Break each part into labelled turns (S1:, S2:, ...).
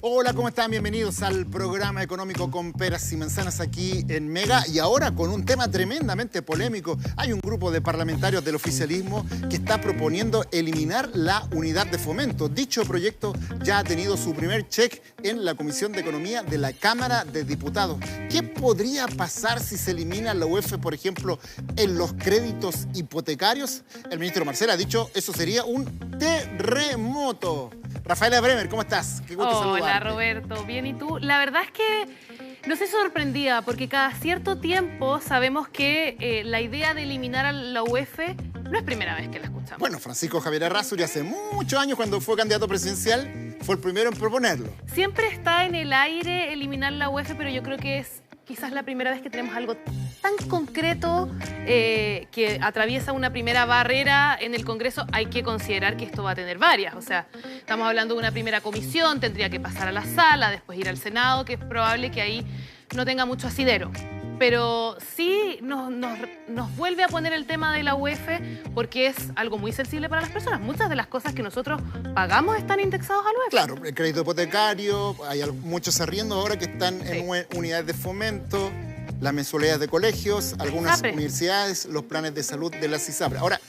S1: Hola, ¿cómo están? Bienvenidos al programa económico con peras y manzanas aquí en Mega. Y ahora con un tema tremendamente polémico. Hay un grupo de parlamentarios del oficialismo que está proponiendo eliminar la unidad de fomento. Dicho proyecto ya ha tenido su primer check en la Comisión de Economía de la Cámara de Diputados. ¿Qué podría pasar si se elimina la UEF, por ejemplo, en los créditos hipotecarios? El ministro Marcel ha dicho eso sería un terremoto. Rafaela Bremer, ¿cómo estás? Qué gusto saludarte.
S2: Hola Roberto, bien, ¿y tú? La verdad es que no estoy sorprendida porque cada cierto tiempo sabemos que la idea de eliminar a la UEF no es primera vez que la escuchamos.
S1: Bueno, Francisco Javier Arrasuri hace muchos años, cuando fue candidato presidencial, fue el primero en proponerlo.
S2: Siempre está en el aire eliminar la UEF, pero yo creo que es quizás la primera vez que tenemos algo tan concreto que atraviesa una primera barrera en el Congreso. Hay que considerar que esto va a tener varias. O sea, estamos hablando de una primera comisión, tendría que pasar a la sala, después ir al Senado, que es probable que ahí no tenga mucho asidero. Pero sí nos vuelve a poner el tema de la UEF porque es algo muy sensible para las personas. Muchas de las cosas que nosotros pagamos están indexados al UEF.
S1: Claro, el crédito hipotecario, hay muchos arriendos ahora que están en unidades de fomento, las mensualidades de colegios, algunas universidades, los planes de salud de las ISAPRE. Ahora,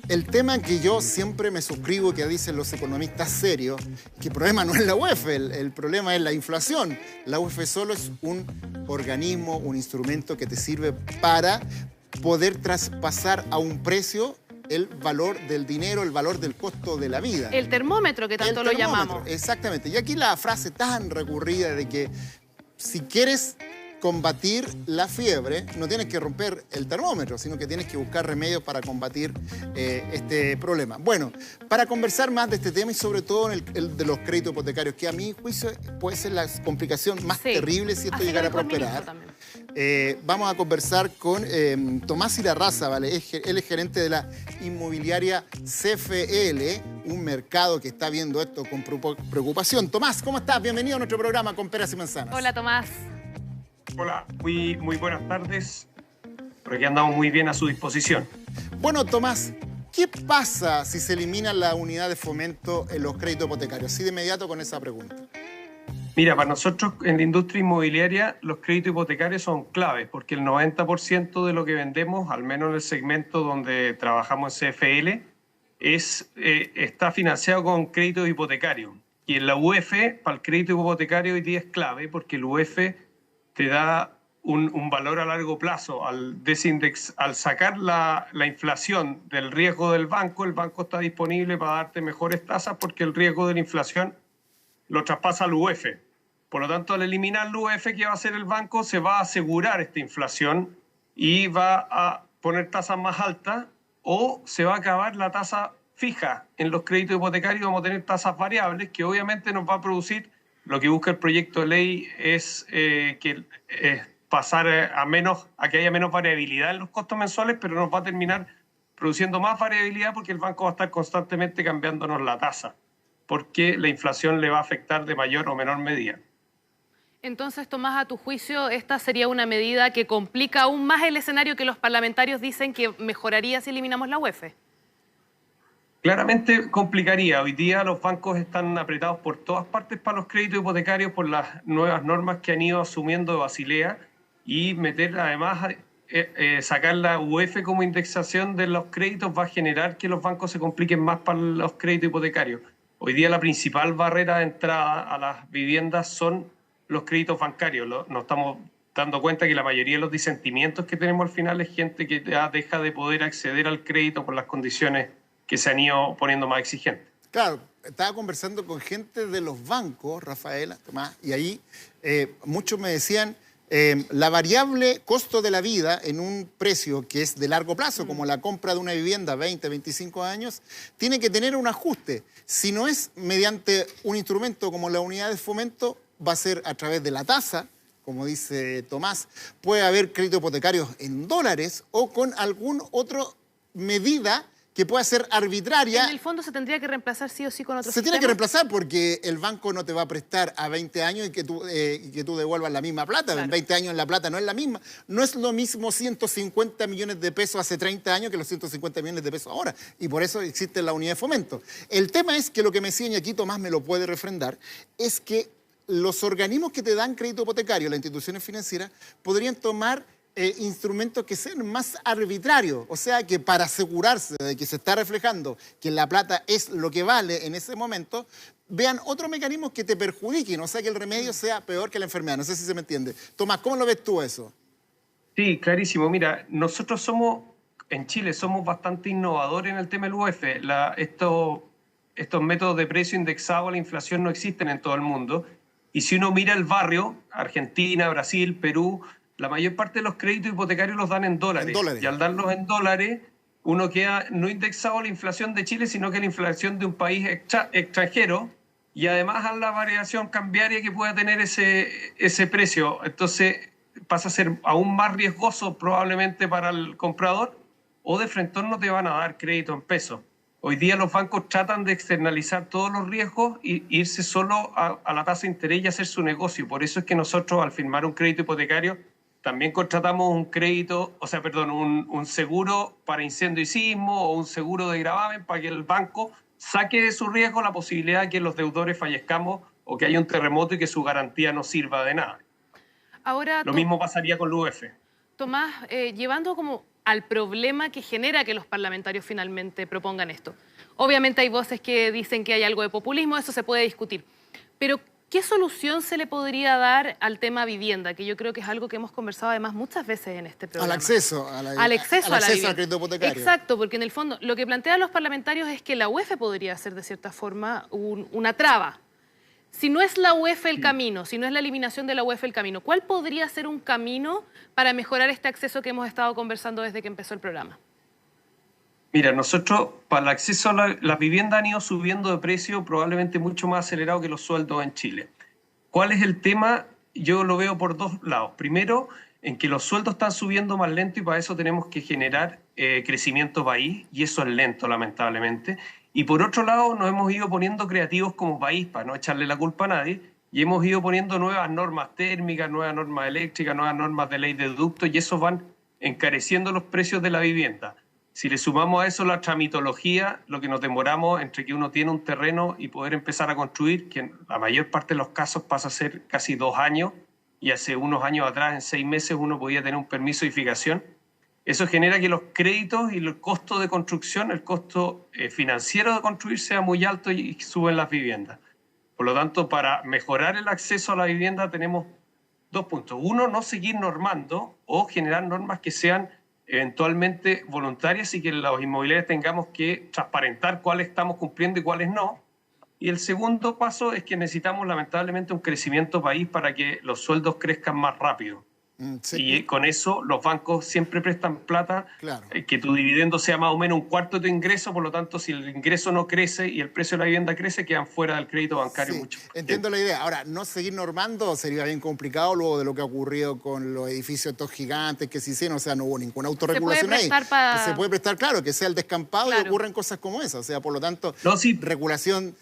S1: el tema que yo siempre me suscribo, que dicen los economistas serios, que el problema no es la UEF, el problema es la inflación. La UEF solo es un organismo, un instrumento que te sirve para poder traspasar a un precio el valor del dinero, el valor del costo de la vida.
S2: El termómetro, que tanto lo llamamos.
S1: Exactamente. Y aquí la frase tan recurrida de que si quieres combatir la fiebre, no tienes que romper el termómetro, sino que tienes que buscar remedios para combatir este problema. Bueno, para conversar más de este tema y sobre todo en el de los créditos hipotecarios, que a mi juicio puede ser la complicación más terrible si esto llegara a prosperar. Vamos a conversar con Tomás Irarraza, ¿vale? Él es gerente de la inmobiliaria CFL, un mercado que está viendo esto con preocupación. Tomás, ¿cómo estás? Bienvenido a nuestro programa con peras y manzanas.
S2: Hola, Tomás.
S3: Hola, muy buenas tardes. Por aquí andamos muy bien a su disposición.
S1: Bueno, Tomás, ¿qué pasa si se elimina la unidad de fomento en los créditos hipotecarios? Así de inmediato con esa pregunta.
S3: Mira, para nosotros en la industria inmobiliaria los créditos hipotecarios son claves porque el 90% de lo que vendemos, al menos en el segmento donde trabajamos en CFL, está financiado con créditos hipotecarios. Y en la UEF, para el crédito hipotecario hoy día es clave porque el UEF te da un valor a largo plazo. Al sacar la inflación del riesgo del banco, el banco está disponible para darte mejores tasas porque el riesgo de la inflación lo traspasa al UEF. Por lo tanto, al eliminar el UEF, ¿qué va a hacer el banco? Se va a asegurar esta inflación y va a poner tasas más altas, o se va a acabar la tasa fija en los créditos hipotecarios. Vamos a tener tasas variables que obviamente nos va a producir. Lo que busca el proyecto de ley es pasar a que haya menos variabilidad en los costos mensuales, pero nos va a terminar produciendo más variabilidad porque el banco va a estar constantemente cambiándonos la tasa, porque la inflación le va a afectar de mayor o menor medida.
S2: Entonces, Tomás, a tu juicio, esta sería una medida que complica aún más el escenario que los parlamentarios dicen que mejoraría si eliminamos la UEF.
S3: Claramente complicaría. Hoy día los bancos están apretados por todas partes para los créditos hipotecarios por las nuevas normas que han ido asumiendo de Basilea, y meter además, sacar la UEF como indexación de los créditos va a generar que los bancos se compliquen más para los créditos hipotecarios. Hoy día la principal barrera de entrada a las viviendas son los créditos bancarios. Nos estamos dando cuenta que la mayoría de los disentimientos que tenemos al final es gente que ya deja de poder acceder al crédito por las condiciones que se han ido poniendo más exigentes.
S1: Claro, estaba conversando con gente de los bancos, Rafaela, Tomás, y ahí muchos me decían la variable costo de la vida en un precio que es de largo plazo, como la compra de una vivienda 20, 25 años, tiene que tener un ajuste. Si no es mediante un instrumento como la unidad de fomento, va a ser a través de la tasa, como dice Tomás. Puede haber créditos hipotecarios en dólares o con alguna otra medida que pueda ser arbitraria.
S2: En el fondo se tendría que reemplazar sí o sí con otro
S1: sistema. Se tiene que reemplazar porque el banco no te va a prestar a 20 años y que tú devuelvas la misma plata. Claro. En 20 años la plata no es la misma. No es lo mismo 150 millones de pesos hace 30 años que los 150 millones de pesos ahora. Y por eso existe la unidad de fomento. El tema es que lo que me decían, y aquí Tomás me lo puede refrendar, es que los organismos que te dan crédito hipotecario, las instituciones financieras, podrían tomar instrumentos que sean más arbitrarios. O sea, que para asegurarse de que se está reflejando que la plata es lo que vale en ese momento, vean otros mecanismos que te perjudiquen. O sea, que el remedio sea peor que la enfermedad. No sé si se me entiende. Tomás, ¿cómo lo ves tú eso?
S3: Sí, clarísimo. Mira, nosotros en Chile somos bastante innovadores en el tema del UF. Estos métodos de precio indexado a la inflación no existen en todo el mundo. Y si uno mira el barrio, Argentina, Brasil, Perú, la mayor parte de los créditos hipotecarios los dan en dólares. Y al darlos en dólares, uno queda no indexado a la inflación de Chile, sino que a la inflación de un país extranjero, y además a la variación cambiaria que pueda tener ese precio. Entonces pasa a ser aún más riesgoso probablemente para el comprador, o de frente no te van a dar crédito en pesos. Hoy día los bancos tratan de externalizar todos los riesgos e irse solo a la tasa de interés y hacer su negocio. Por eso es que nosotros, al firmar un crédito hipotecario, también contratamos un seguro para incendio y sismo, o un seguro de gravamen, para que el banco saque de su riesgo la posibilidad de que los deudores fallezcamos o que haya un terremoto y que su garantía no sirva de nada.
S2: Ahora,
S3: Lo mismo pasaría con el UF.
S2: Tomás, llevando como al problema que genera que los parlamentarios finalmente propongan esto. Obviamente hay voces que dicen que hay algo de populismo, eso se puede discutir. Pero, ¿qué solución se le podría dar al tema vivienda? Que yo creo que es algo que hemos conversado además muchas veces en este programa.
S1: Al acceso a la
S2: vivienda.
S1: Al crédito hipotecario.
S2: Exacto, porque en el fondo lo que plantean los parlamentarios es que la UEF podría ser de cierta forma una traba. Si no es la UEF el camino, si no es la eliminación de la UEF el camino, ¿cuál podría ser un camino para mejorar este acceso que hemos estado conversando desde que empezó el programa?
S3: Mira, nosotros para el acceso a las viviendas han ido subiendo de precio probablemente mucho más acelerado que los sueldos en Chile. ¿Cuál es el tema? Yo lo veo por dos lados. Primero, en que los sueldos están subiendo más lento y para eso tenemos que generar crecimiento país, y eso es lento, lamentablemente. Y por otro lado, nos hemos ido poniendo creativos como país para no echarle la culpa a nadie, y hemos ido poniendo nuevas normas térmicas, nuevas normas eléctricas, nuevas normas de ley de ductos, y eso van encareciendo los precios de la vivienda. Si le sumamos a eso la tramitología, lo que nos demoramos entre que uno tiene un terreno y poder empezar a construir, que en la mayor parte de los casos pasa a ser casi 2 años, y hace unos años atrás, en 6 meses, uno podía tener un permiso de edificación. Eso genera que los créditos y el costo de construcción, el costo financiero de construir sea muy alto y suben las viviendas. Por lo tanto, para mejorar el acceso a la vivienda tenemos 2 puntos. Uno, no seguir normando o generar normas que sean eventualmente voluntarias y que los inmobiliarios tengamos que transparentar cuáles estamos cumpliendo y cuáles no. Y el segundo paso es que necesitamos lamentablemente un crecimiento país para que los sueldos crezcan más rápido. Sí. Y con eso los bancos siempre prestan plata, claro, que tu dividendo sea más o menos 1/4 de tu ingreso. Por lo tanto, si el ingreso no crece y el precio de la vivienda crece, quedan fuera del crédito bancario.
S1: Sí,
S3: mucho.
S1: Entiendo la idea. Ahora, no seguir normando sería bien complicado luego de lo que ha ocurrido con los edificios estos gigantes que se hicieron. O sea, no hubo ninguna autorregulación ahí. Se puede prestar, claro, que sea el descampado, claro, y ocurren cosas como esas. O sea, por lo tanto, regulación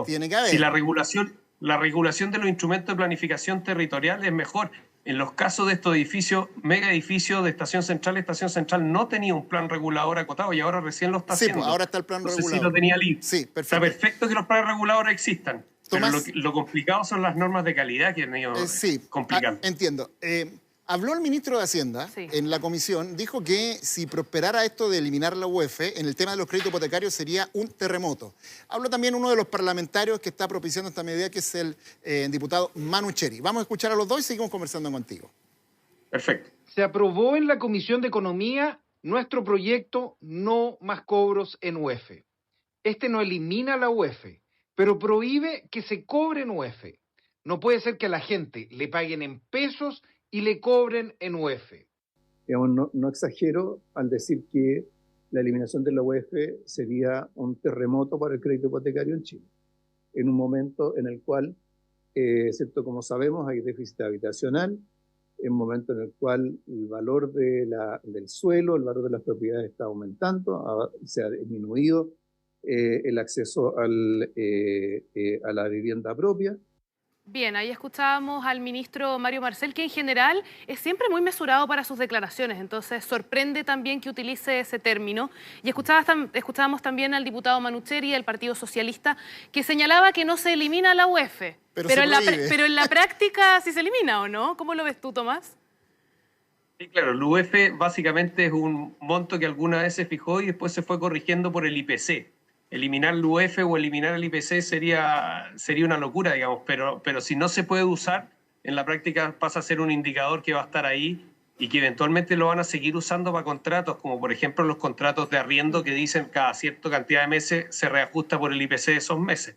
S1: tiene que haber.
S3: Si la regulación de los instrumentos de planificación territorial es mejor. En los casos de estos edificios, mega edificios de Estación Central, no tenía un plan regulador acotado y ahora recién lo está haciendo.
S1: Sí, pues ahora está el plan regulador.
S3: Sí lo tenía libre.
S1: Sí, perfecto.
S3: Está perfecto que los planes reguladores existan. Tomás, pero lo complicado son las normas de calidad que han ido complicando.
S1: Entiendo. Habló el ministro de Hacienda en la comisión, dijo que si prosperara esto de eliminar la UEF, en el tema de los créditos hipotecarios sería un terremoto. Habló también uno de los parlamentarios que está propiciando esta medida, que es el diputado Manu Cheri. Vamos a escuchar a los dos y seguimos conversando contigo.
S3: Perfecto.
S4: Se aprobó en la Comisión de Economía nuestro proyecto No Más Cobros en UEF. Este no elimina la UEF, pero prohíbe que se cobre en UEF. No puede ser que a la gente le paguen en pesos y le cobren en UEF.
S5: Digamos, no exagero al decir que la eliminación de la UEF sería un terremoto para el crédito hipotecario en Chile, en un momento en el cual, ¿cierto? Como sabemos, hay déficit habitacional, en un momento en el cual el valor del suelo, el valor de las propiedades está aumentando, se ha disminuido el acceso a la vivienda propia.
S2: Bien, ahí escuchábamos al ministro Mario Marcel, que en general es siempre muy mesurado para sus declaraciones, entonces sorprende también que utilice ese término. Y escuchábamos también al diputado Manucheri del Partido Socialista, que señalaba que no se elimina la UEF, pero en la práctica sí se elimina, ¿o no? ¿Cómo lo ves tú, Tomás?
S3: Sí, claro, el UEF básicamente es un monto que alguna vez se fijó y después se fue corrigiendo por el IPC. Eliminar el UEF o eliminar el IPC sería una locura, digamos, pero si no se puede usar, en la práctica pasa a ser un indicador que va a estar ahí y que eventualmente lo van a seguir usando para contratos, como por ejemplo los contratos de arriendo que dicen cada cierta cantidad de meses se reajusta por el IPC de esos meses.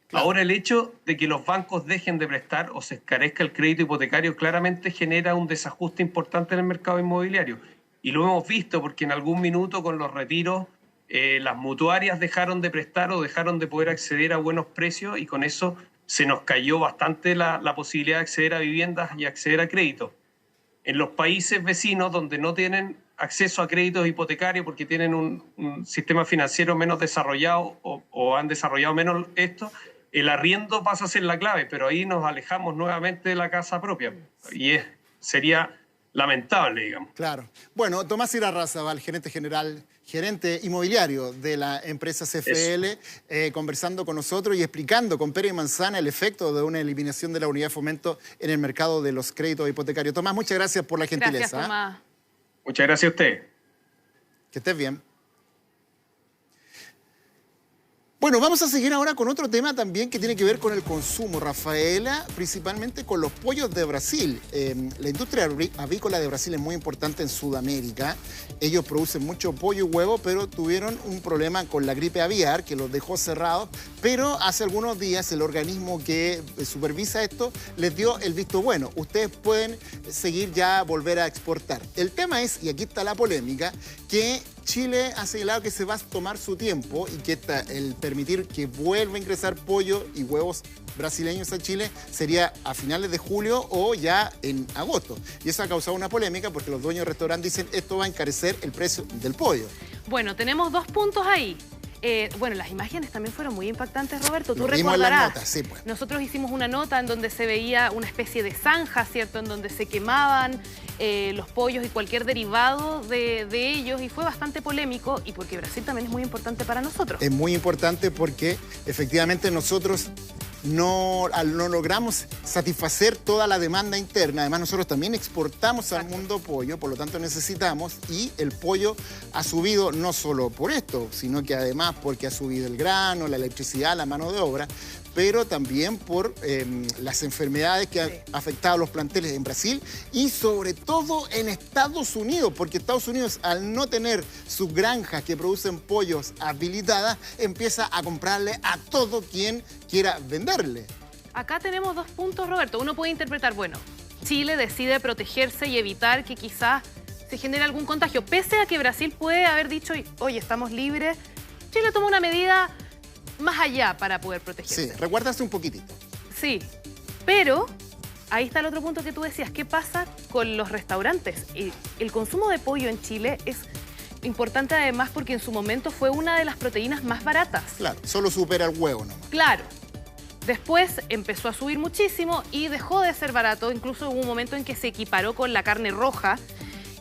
S3: Claro. Ahora, el hecho de que los bancos dejen de prestar o se encarezca el crédito hipotecario claramente genera un desajuste importante en el mercado inmobiliario. Y lo hemos visto porque en algún minuto con los retiros las mutuarias dejaron de prestar o dejaron de poder acceder a buenos precios y con eso se nos cayó bastante la posibilidad de acceder a viviendas y acceder a crédito. En los países vecinos donde no tienen acceso a créditos hipotecarios porque tienen un sistema financiero menos desarrollado o han desarrollado menos esto, el arriendo pasa a ser la clave, pero ahí nos alejamos nuevamente de la casa propia y sería lamentable, digamos.
S1: Claro. Bueno, Tomás Irarrázaval, gerente inmobiliario de la empresa CFL, conversando con nosotros y explicando con pera y manzana el efecto de una eliminación de la unidad de fomento en el mercado de los créditos hipotecarios. Tomás, muchas gracias por la gentileza.
S2: Gracias, Tomás.
S3: Muchas gracias a usted.
S1: Que estés bien. Bueno, vamos a seguir ahora con otro tema también que tiene que ver con el consumo, Rafaela, principalmente con los pollos de Brasil. La industria avícola de Brasil es muy importante en Sudamérica. Ellos producen mucho pollo y huevo, pero tuvieron un problema con la gripe aviar que los dejó cerrados. Pero hace algunos días el organismo que supervisa esto les dio el visto bueno. Ustedes pueden seguir ya volver a exportar. El tema es, y aquí está la polémica, que Chile ha señalado que se va a tomar su tiempo y que el permitir que vuelva a ingresar pollo y huevos brasileños a Chile sería a finales de julio o ya en agosto. Y eso ha causado una polémica porque los dueños de restaurantes dicen esto va a encarecer el precio del pollo.
S2: Bueno, tenemos dos puntos ahí. Bueno, las imágenes también fueron muy impactantes, Roberto. Tú
S1: recordarás.
S2: En las
S1: notas, sí, pues.
S2: Nosotros hicimos una nota en donde se veía una especie de zanja, ¿cierto? En donde se quemaban los pollos y cualquier derivado de ellos y fue bastante polémico y porque Brasil también es muy importante para nosotros.
S1: Es muy importante porque efectivamente nosotros no logramos satisfacer toda la demanda interna. Además, nosotros también exportamos al mundo pollo, por lo tanto necesitamos, y el pollo ha subido no solo por esto, sino que además porque ha subido el grano, la electricidad, la mano de obra, pero también por las enfermedades que han afectado a los planteles en Brasil y sobre todo en Estados Unidos, porque Estados Unidos, al no tener sus granjas que producen pollos habilitadas, empieza a comprarle a todo quien quiera venderle.
S2: Acá tenemos dos puntos, Roberto. Uno puede interpretar, bueno, Chile decide protegerse y evitar que quizás se genere algún contagio. Pese a que Brasil puede haber dicho, oye, estamos libres, Chile toma una medida más allá para poder protegerse.
S1: Sí, recuérdase un poquitito.
S2: Sí, pero ahí está el otro punto que tú decías. ¿Qué pasa con los restaurantes? El consumo de pollo en Chile es importante además porque en su momento fue una de las proteínas más baratas.
S1: Claro, solo supera el huevo nomás.
S2: Claro. Después empezó a subir muchísimo y dejó de ser barato. Incluso hubo un momento en que se equiparó con la carne roja.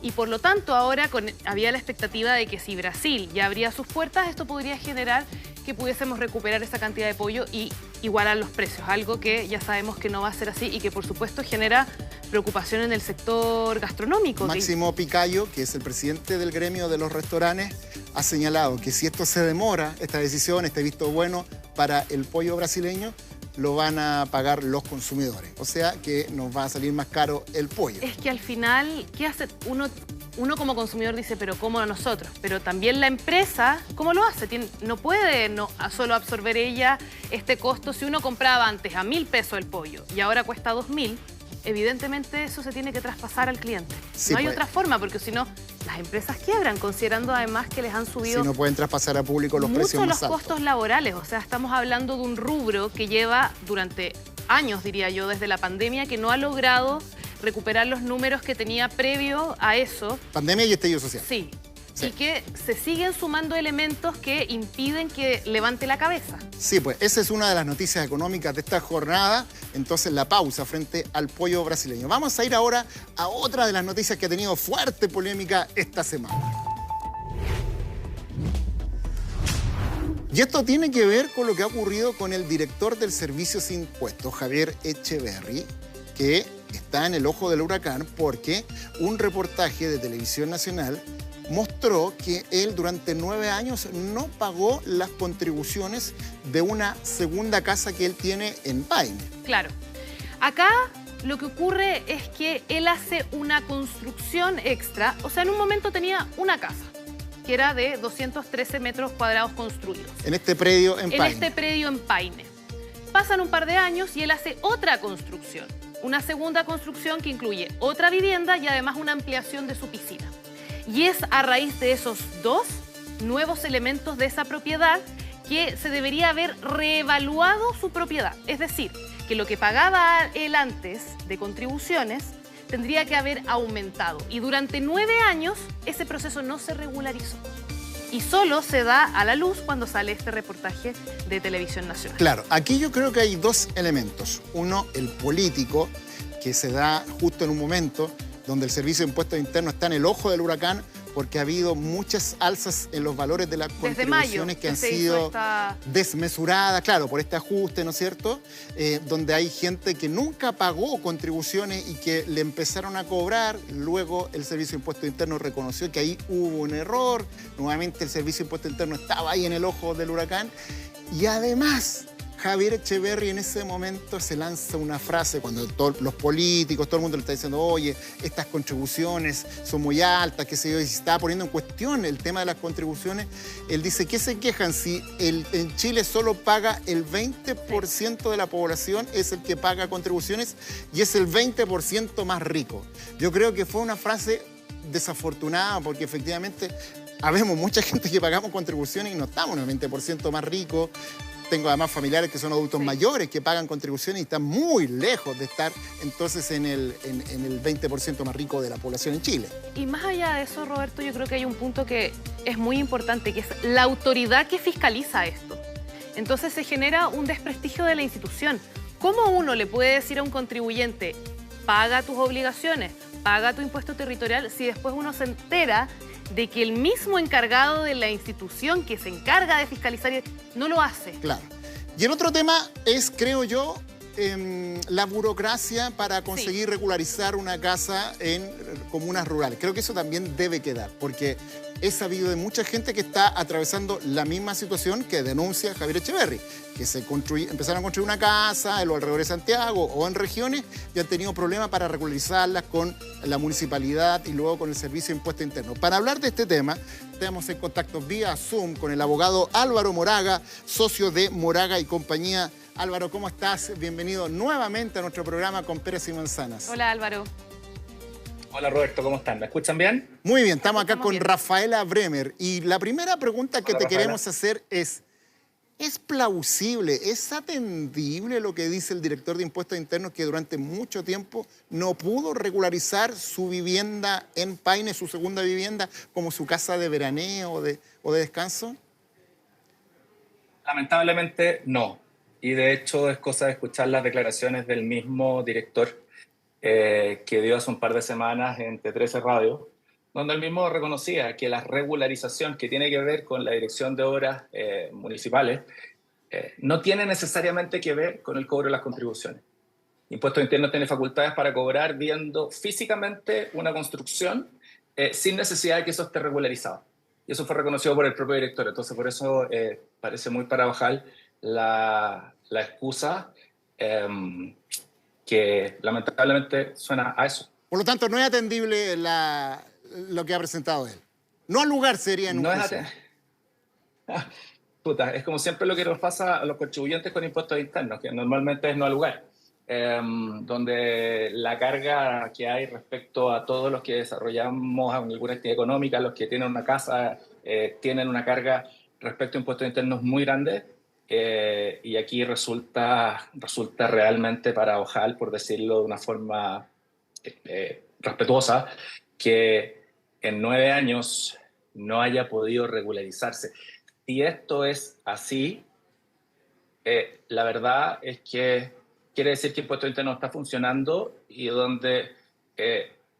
S2: Y por lo tanto ahora había la expectativa de que si Brasil ya abría sus puertas, esto podría generar que pudiésemos recuperar esa cantidad de pollo y igualar los precios, algo que ya sabemos que no va a ser así y que por supuesto genera preocupación en el sector gastronómico.
S1: Máximo Picayo, que es el presidente del gremio de los restaurantes, ha señalado que si esto se demora, esta decisión, este visto bueno para el pollo brasileño, lo van a pagar los consumidores. O sea que nos va a salir más caro el pollo.
S2: Es que al final, ¿qué hace? Uno como consumidor dice, pero ¿cómo a nosotros? Pero también la empresa, ¿cómo lo hace? No puede solo absorber ella este costo. Si uno compraba antes a 1.000 pesos el pollo y ahora cuesta 2.000, evidentemente eso se tiene que traspasar al cliente.
S1: Sí,
S2: no hay otra forma, porque si no, las empresas quiebran, considerando además que les han subido...
S1: Si no pueden traspasar a público los precios más altos.
S2: Mucho los costos laborales, o sea, estamos hablando de un rubro que lleva durante años, diría yo, desde la pandemia, que no ha logrado recuperar los números que tenía previo a eso.
S1: Pandemia y estallido social.
S2: Sí. Y que se siguen sumando elementos que impiden que levante la cabeza.
S1: Sí, pues esa es una de las noticias económicas de esta jornada. entonces la pausa frente al pollo brasileño. Vamos a ir ahora a otra de las noticias que ha tenido fuerte polémica esta semana. Y esto tiene que ver con lo que ha ocurrido con el director del Servicio de Impuestos, Javier Echeverry, que está en el ojo del huracán porque un reportaje de Televisión Nacional mostró que él durante 9 años no pagó las contribuciones de una segunda casa que él tiene en Paine.
S2: Claro. Acá lo que ocurre es que él hace una construcción extra. O sea, en un momento tenía una casa, que era de 213 metros cuadrados construidos.
S1: En este predio en Paine.
S2: En este predio en Paine. Pasan un par de años y él hace otra construcción. Una segunda construcción que incluye otra vivienda y además una ampliación de su piscina. Y es a raíz de esos 2 nuevos elementos de esa propiedad que se debería haber reevaluado su propiedad. Es decir, que lo que pagaba él antes de contribuciones tendría que haber aumentado. Y durante 9 años ese proceso no se regularizó. Y solo se da a la luz cuando sale este reportaje de Televisión Nacional.
S1: Claro, aquí yo creo que hay 2 elementos. Uno, el político, que se da justo en un momento donde el Servicio de Impuestos Internos está en el ojo del huracán porque ha habido muchas alzas en los valores de las contribuciones que han sido desmesuradas, claro, por este ajuste, ¿no es cierto? Donde hay gente que nunca pagó contribuciones y que le empezaron a cobrar. Luego el Servicio de Impuestos Internos reconoció que ahí hubo un error. Nuevamente el Servicio de Impuestos Internos estaba ahí en el ojo del huracán. Y además, Javier Echeverry en ese momento se lanza una frase cuando todos los políticos, todo el mundo le está diciendo, oye, estas contribuciones son muy altas, qué sé yo, y se estaba poniendo en cuestión el tema de las contribuciones. Él dice, ¿qué se quejan si en Chile solo paga el 20% de la población es el que paga contribuciones y es el 20% más rico? Yo creo que fue una frase desafortunada porque efectivamente habemos mucha gente que pagamos contribuciones y no estamos en el 20% más rico. Tengo además familiares que son adultos mayores que pagan contribuciones y están muy lejos de estar entonces en el 20% más rico de la población en Chile.
S2: Y más allá de eso, Roberto, yo creo que hay un punto que es muy importante, que es la autoridad que fiscaliza esto. Entonces se genera un desprestigio de la institución. ¿Cómo uno le puede decir a un contribuyente, paga tus obligaciones, paga tu impuesto territorial, si después uno se entera de que el mismo encargado de la institución que se encarga de fiscalizar no lo hace?
S1: Claro. Y el otro tema es, creo yo, la burocracia para conseguir regularizar una casa en comunas rurales. Creo que eso también debe quedar, porque he sabido de mucha gente que está atravesando la misma situación que denuncia Javier Echeverry, que empezaron a construir una casa en los alrededores de Santiago o en regiones y han tenido problemas para regularizarlas con la municipalidad y luego con el Servicio de Impuestos Internos. Para hablar de este tema, estamos en contacto vía Zoom con el abogado Álvaro Moraga, socio de Moraga y Compañía. Álvaro, ¿cómo estás? Bienvenido nuevamente a nuestro programa con Peras y Manzanas.
S2: Hola, Álvaro.
S6: Hola, Roberto, ¿cómo están? ¿Me escuchan bien?
S1: Muy bien, estamos acá con Rafaela Bremer. Y la primera pregunta que te queremos hacer ¿es plausible, es atendible lo que dice el director de Impuestos Internos que durante mucho tiempo no pudo regularizar su vivienda en Paine, su segunda vivienda, como su casa de veraneo o de descanso?
S6: Lamentablemente no. Y de hecho es cosa de escuchar las declaraciones del mismo director que dio hace un par de semanas en T13 Radio, donde él mismo reconocía que la regularización que tiene que ver con la dirección de obras municipales no tiene necesariamente que ver con el cobro de las contribuciones. Impuestos Internos tiene facultades para cobrar viendo físicamente una construcción sin necesidad de que eso esté regularizado. Y eso fue reconocido por el propio director. Entonces, por eso parece muy paradojal la excusa que lamentablemente suena a eso.
S1: Por lo tanto, no es atendible lo que ha presentado él. No al lugar sería en un juicio.
S6: Puta, es como siempre lo que nos pasa a los contribuyentes con impuestos internos, que normalmente es no al lugar, donde la carga que hay respecto a todos los que desarrollamos alguna actividad económica, los que tienen una casa, tienen una carga respecto a impuestos internos muy grande, y aquí resulta realmente paradojal, por decirlo de una forma respetuosa, que en 9 años no haya podido regularizarse. Si esto es así, la verdad es que quiere decir que Impuesto Interno está funcionando y donde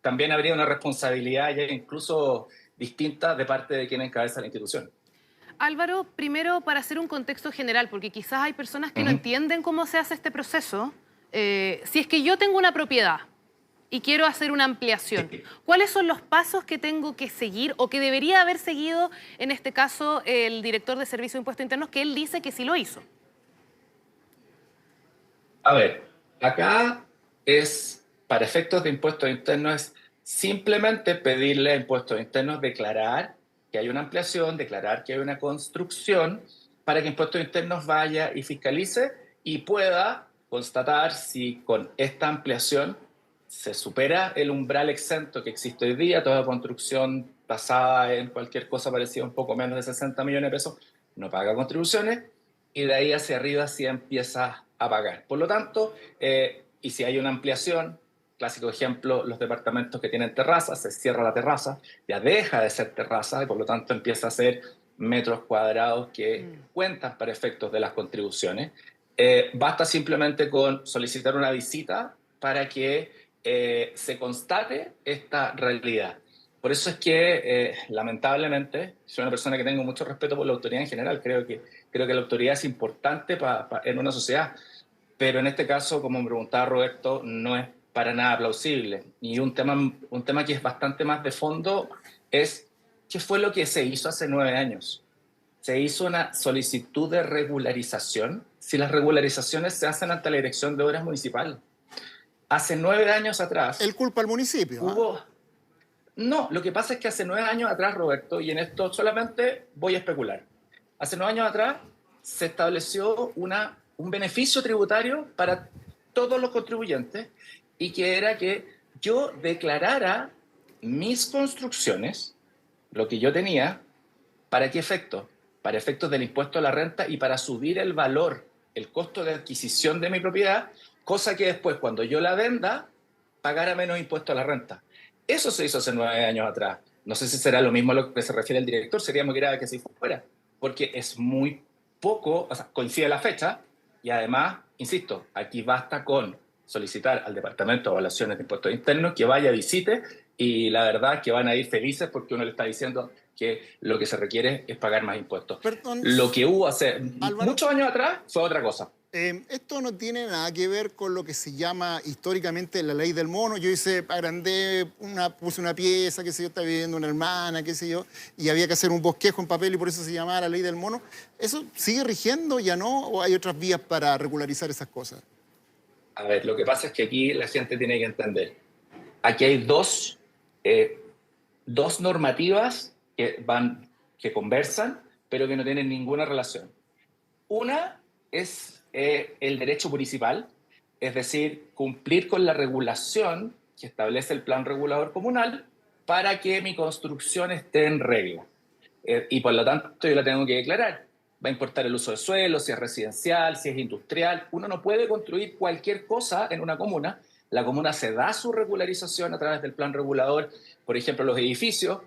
S6: también habría una responsabilidad ya incluso distinta de parte de quien encabeza la institución.
S2: Álvaro, primero para hacer un contexto general, porque quizás hay personas que no entienden cómo se hace este proceso. Si es que yo tengo una propiedad y quiero hacer una ampliación, ¿cuáles son los pasos que tengo que seguir o que debería haber seguido, en este caso, el director de Servicio de Impuestos Internos, que él dice que sí lo hizo?
S6: A ver, acá es, para efectos de impuestos internos, es simplemente pedirle a impuestos internos declarar que hay una ampliación, declarar que hay una construcción, para que impuestos internos vaya y fiscalice y pueda constatar si con esta ampliación se supera el umbral exento que existe hoy día. Toda construcción tasada en cualquier cosa parecida un poco menos de 60 millones de pesos no paga contribuciones, y de ahí hacia arriba sí empieza a pagar. Por lo tanto, y si hay una ampliación, clásico ejemplo, los departamentos que tienen terrazas, se cierra la terraza, ya deja de ser terraza y por lo tanto empieza a ser metros cuadrados que cuentan para efectos de las contribuciones. Basta simplemente con solicitar una visita para que se constate esta realidad. Por eso es que, lamentablemente, soy una persona que tengo mucho respeto por la autoridad en general. Creo que la autoridad es importante en una sociedad, pero en este caso, como me preguntaba Roberto, no es para nada plausible. Y un tema que es bastante más de fondo es qué fue lo que se hizo hace 9 años. Se hizo una solicitud de regularización. Si las regularizaciones se hacen ante la Dirección de Obras Municipal. Hace 9 años atrás...
S1: ¿El culpa al municipio?
S6: Hubo... No, lo que pasa es que hace 9 años atrás, Roberto, y en esto solamente voy a especular, hace 9 años atrás se estableció un beneficio tributario para todos los contribuyentes, y que era que yo declarara mis construcciones, lo que yo tenía, ¿para qué efecto? Para efectos del impuesto a la renta y para subir el valor, el costo de adquisición de mi propiedad, cosa que después, cuando yo la venda, pagara menos impuesto a la renta. Eso se hizo hace 9 años atrás. No sé si será lo mismo a lo que se refiere el director, sería muy grave que se fuera, porque es muy poco, o sea, coincide la fecha, y además, insisto, aquí basta con solicitar al Departamento de Evaluaciones de Impuestos Internos que vaya, visite, y la verdad es que van a ir felices porque uno le está diciendo que lo que se requiere es pagar más impuestos.
S1: Perdón,
S6: lo que hubo hace
S1: Álvaro,
S6: muchos años atrás fue otra cosa.
S1: Esto no tiene nada que ver con lo que se llama históricamente la ley del mono. Yo puse una pieza, qué sé yo, estaba viviendo una hermana, qué sé yo, y había que hacer un bosquejo en papel y por eso se llamaba la ley del mono. ¿Eso sigue rigiendo, ya no? ¿O hay otras vías para regularizar esas cosas?
S6: A ver, lo que pasa es que aquí la gente tiene que entender. Aquí hay dos normativas que conversan, pero que no tienen ninguna relación. Una es el derecho municipal, es decir, cumplir con la regulación que establece el plan regulador comunal para que mi construcción esté en regla. Y por lo tanto yo la tengo que declarar. Va a importar el uso de suelo, si es residencial, si es industrial. Uno no puede construir cualquier cosa en una comuna. La comuna se da su regularización a través del plan regulador. Por ejemplo, los edificios.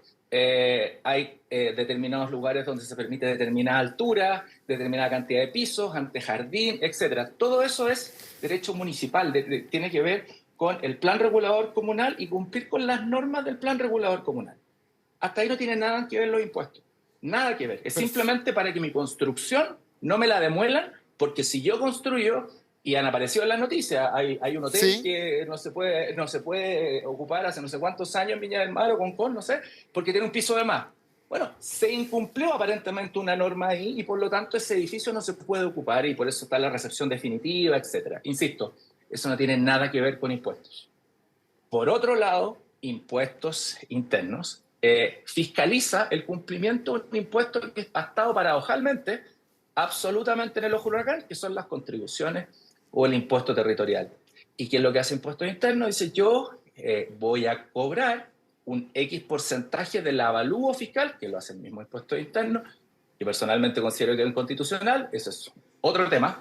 S6: Hay determinados lugares donde se permite determinada altura, determinada cantidad de pisos, antejardín, etc. Todo eso es derecho municipal, tiene que ver con el plan regulador comunal y cumplir con las normas del plan regulador comunal. Hasta ahí no tiene nada que ver los impuestos, nada que ver. Es simplemente para que mi construcción no me la demuelan, porque si yo construyo, y han aparecido en las noticias, hay un hotel que no se puede ocupar hace no sé cuántos años en Viña del Mar o Concón, no sé, porque tiene un piso de más. Bueno, se incumplió aparentemente una norma ahí y por lo tanto ese edificio no se puede ocupar y por eso está la recepción definitiva, etc. Insisto, eso no tiene nada que ver con impuestos. Por otro lado, impuestos internos fiscaliza el cumplimiento de un impuesto que ha estado paradojalmente absolutamente en el ojo del huracán, que son las contribuciones o el impuesto territorial. ¿Y qué es lo que hace impuestos internos? Dice, yo voy a cobrar un X porcentaje del avalúo fiscal, que lo hace el mismo impuesto interno, que personalmente considero que es inconstitucional, eso es otro tema.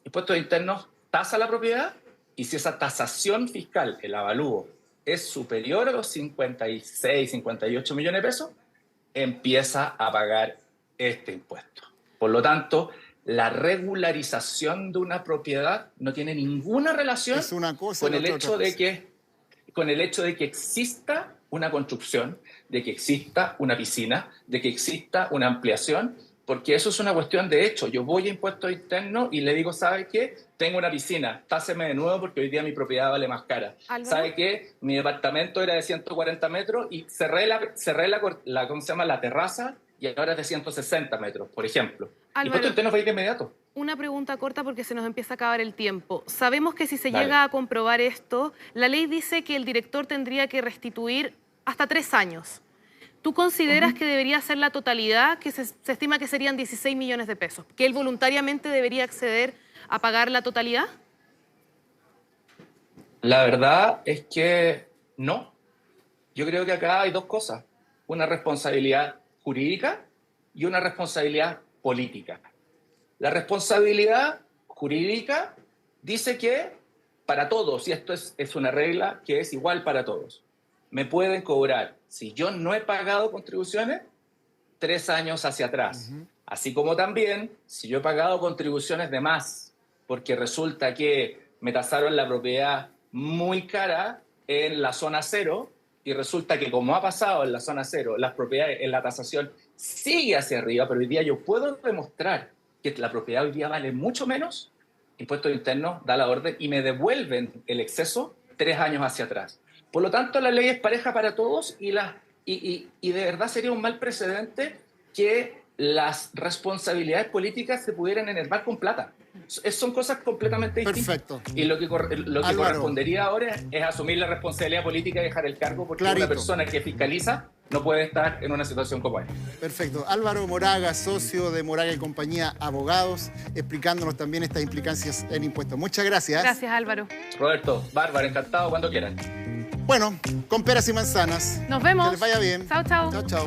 S6: Impuestos internos tasa la propiedad, y si esa tasación fiscal, el avalúo, es superior a los 56, 58 millones de pesos, empieza a pagar este impuesto. Por lo tanto, la regularización de una propiedad no tiene ninguna relación
S1: Es una cosa
S6: con
S1: y
S6: el
S1: otra
S6: hecho
S1: cosa.
S6: de que exista una construcción, de que exista una piscina, de que exista una ampliación, porque eso es una cuestión de hecho. Yo voy a impuestos internos y le digo, ¿sabe qué? Tengo una piscina, táseme de nuevo porque hoy día mi propiedad vale más cara.
S2: Álvaro.
S6: ¿Sabe qué? Mi departamento era de 140 metros y cerré ¿cómo se llama? La terraza y ahora es de 160 metros, por ejemplo.
S2: Álvaro.
S6: Impuestos internos va a ir de inmediato.
S2: Una pregunta corta porque se nos empieza a acabar el tiempo. Sabemos que si se
S6: Dale.
S2: llega a comprobar esto, la ley dice que el director tendría que restituir hasta 3 años. ¿Tú consideras que debería ser la totalidad, que se estima que serían 16 millones de pesos? ¿Que él voluntariamente debería acceder a pagar la totalidad?
S6: La verdad es que no. Yo creo que acá hay dos cosas. Una responsabilidad jurídica y una responsabilidad política. La responsabilidad jurídica dice que para todos, y esto es una regla que es igual para todos, me pueden cobrar, si yo no he pagado contribuciones, 3 años hacia atrás. Así como también, si yo he pagado contribuciones de más, porque resulta que me tasaron la propiedad muy cara en la zona cero, y resulta que como ha pasado en la zona cero, las propiedades en la tasación sigue hacia arriba, pero hoy día yo puedo demostrar que la propiedad hoy día vale mucho menos, Impuestos Internos da la orden y me devuelven el exceso 3 años hacia atrás. Por lo tanto, la ley es pareja para todos y de verdad sería un mal precedente que las responsabilidades políticas se pudieran enervar con plata. Son cosas completamente distintas.
S1: Perfecto.
S6: Y lo que
S1: Álvaro.
S6: correspondería ahora es asumir la responsabilidad política y dejar el cargo, porque
S1: Clarito.
S6: una persona que fiscaliza no puede estar en una situación como esta.
S1: Perfecto. Álvaro Moraga, socio de Moraga y Compañía Abogados, explicándonos también estas implicancias en impuestos. Muchas gracias.
S2: Gracias, Álvaro.
S6: Roberto, Bárbara, encantado cuando quieran.
S1: Bueno, con peras y manzanas.
S2: Nos vemos.
S1: Que les vaya bien.
S2: Chao, chao.
S1: Chao, chao.